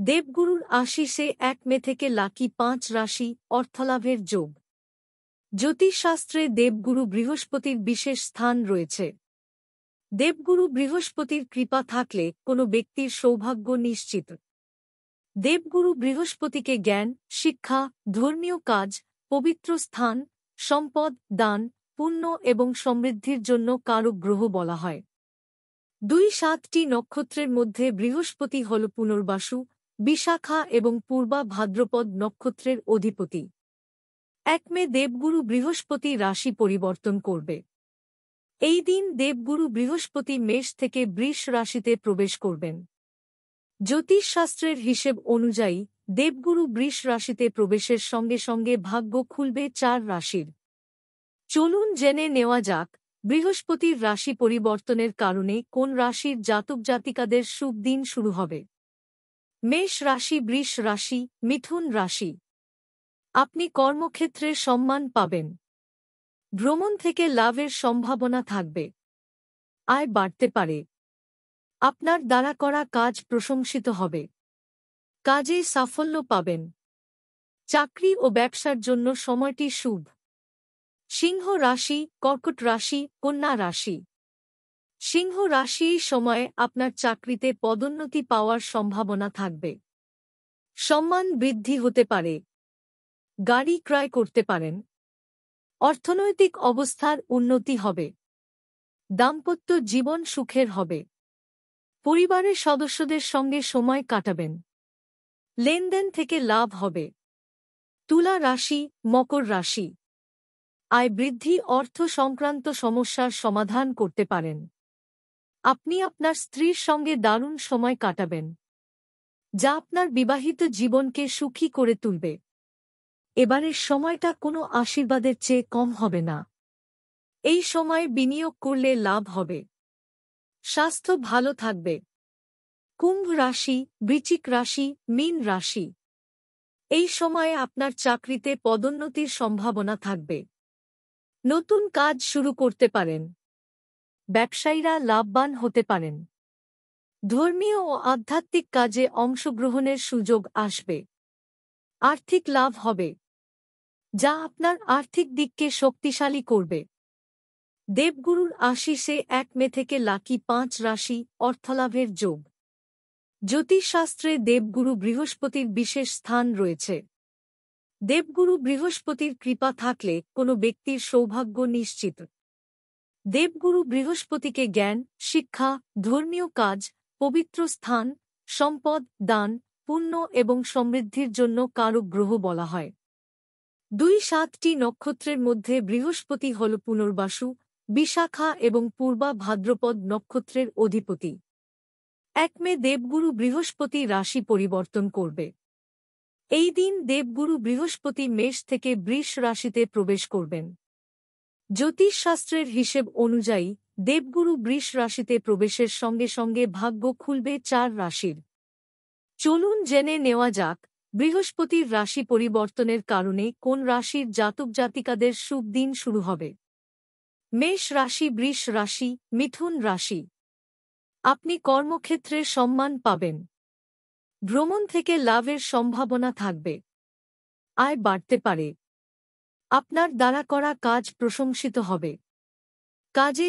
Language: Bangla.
দেবগুরুর আশিসে ১ মে থেকে লাকি ৫ রাশি অর্থলাভের যোগ। জ্যোতিষশাস্ত্রে দেবগুরু বৃহস্পতির বিশেষ স্থান রয়েছে। দেবগুরু বৃহস্পতির কৃপা থাকলে কোনো ব্যক্তির সৌভাগ্য নিশ্চিত। দেবগুরু বৃহস্পতিকে জ্ঞান, শিক্ষা, ধর্মীয় কাজ, পবিত্র স্থান, সম্পদ, দান, পুণ্য এবং সমৃদ্ধির জন্য কারক গ্রহ বলা হয়। ২-৭টি নক্ষত্রের মধ্যে বৃহস্পতি হল পুনর্বাসু, বিশাখা এবং পূর্বা ভাদ্রপদ নক্ষত্রের অধিপতি। ১ মে দেবগুরু বৃহস্পতি রাশি পরিবর্তন করবে। এই দিন দেবগুরু বৃহস্পতি মেষ থেকে বৃষ রাশিতে প্রবেশ করবেন। জ্যোতিষশাস্ত্রের হিসেব অনুযায়ী দেবগুরু বৃষ রাশিতে প্রবেশের সঙ্গে সঙ্গে ভাগ্য খুলবে ৪ রাশির। চলুন জেনে নেওয়া যাক বৃহস্পতির রাশি পরিবর্তনের কারণে কোন রাশির জাতক জাতিকাদের শুভ দিন শুরু হবে। মেষ রাশি, বৃষ রাশি, মিথুন রাশি। আপনি কর্মক্ষেত্রে সম্মান পাবেন। ভ্রমণ থেকে লাভের সম্ভাবনা থাকবে। আয় বাড়তে পারে। আপনার দ্বারা করা কাজ প্রশংসিত হবে। কাজে সাফল্য পাবেন। চাকরি ও ব্যবসার জন্য সময়টি শুভ। সিংহ রাশি, কর্কট রাশি, কন্যা রাশি। সিংহ রাশি এই সময়ে আপনার চাকরিতে পদোন্নতি পাওয়ার সম্ভাবনা থাকবে। সম্মান বৃদ্ধি হতে পারে। গাড়ি ক্রয় করতে পারেন। অর্থনৈতিক অবস্থার উন্নতি হবে। দাম্পত্য জীবন সুখের হবে। পরিবারের সদস্যদের সঙ্গে সময় কাটাবেন। লেনদেন থেকে লাভ হবে। তুলা রাশি, মকর রাশি। আয় বৃদ্ধি, অর্থ সংক্রান্ত সমস্যার সমাধান করতে পারেন। আপনি আপনার স্ত্রীর সঙ্গে দারুণ সময় কাটাবেন, যা আপনার বিবাহিত জীবনকে সুখী করে তুলবে। এবারের সময়টা কোনো আশীর্বাদের চেয়ে কম হবে না। এই সময় বিনিয়োগ করলে লাভ হবে। স্বাস্থ্য ভালো থাকবে। কুম্ভ রাশি, বৃশ্চিক রাশি, মীন রাশি। এই সময়ে আপনার চাকরিতে পদোন্নতির সম্ভাবনা থাকবে। নতুন কাজ শুরু করতে পারেন। ব্যবসায়ীরা লাভবান হতে পারেন। ধর্মীয় ও আধ্যাত্মিক কাজে অংশগ্রহণের সুযোগ আসবে। আর্থিক লাভ হবে, যা আপনার আর্থিক দিককে শক্তিশালী করবে। দেবগুরুর আশিসে ১ মে থেকে লাকি ৫ রাশি অর্থলাভের যোগ। জ্যোতিষশাস্ত্রে দেবগুরু বৃহস্পতির বিশেষ স্থান রয়েছে। দেবগুরু বৃহস্পতির কৃপা থাকলে কোনো ব্যক্তির সৌভাগ্য নিশ্চিত। দেবগুরু বৃহস্পতিকে জ্ঞান, শিক্ষা, ধর্মীয় কাজ, পবিত্র স্থান, সম্পদ, দান, পুণ্য এবং সমৃদ্ধির জন্য কারক গ্রহ বলা হয়। ২-৭টি নক্ষত্রের মধ্যে বৃহস্পতি হল পুনর্বাসু, বিশাখা এবং পূর্বা ভাদ্রপদ নক্ষত্রের অধিপতি। ১ মে দেবগুরু বৃহস্পতি রাশি পরিবর্তন করবে। এই দিন দেবগুরু বৃহস্পতি মেষ থেকে বৃষ রাশিতে প্রবেশ করবেন। জ্যোতিষশাস্ত্রের হিসেব অনুযায়ী দেবগুরু বৃষ রাশিতে প্রবেশের সঙ্গে সঙ্গে ভাগ্য খুলবে ৪ রাশির। চলুন জেনে নেওয়া যাক বৃহস্পতির রাশি পরিবর্তনের কারণে কোন রাশির জাতক জাতিকাদের শুভ দিন শুরু হবে। মেষ রাশি, বৃষ রাশি, মিথুন রাশি। আপনি কর্মক্ষেত্রে সম্মান পাবেন। ভ্রমণ থেকে লাভের সম্ভাবনা থাকবে। আয় বাড়তে পারে। আপনার দ্বারা করা কাজ প্রশংসিত হবে। কাজে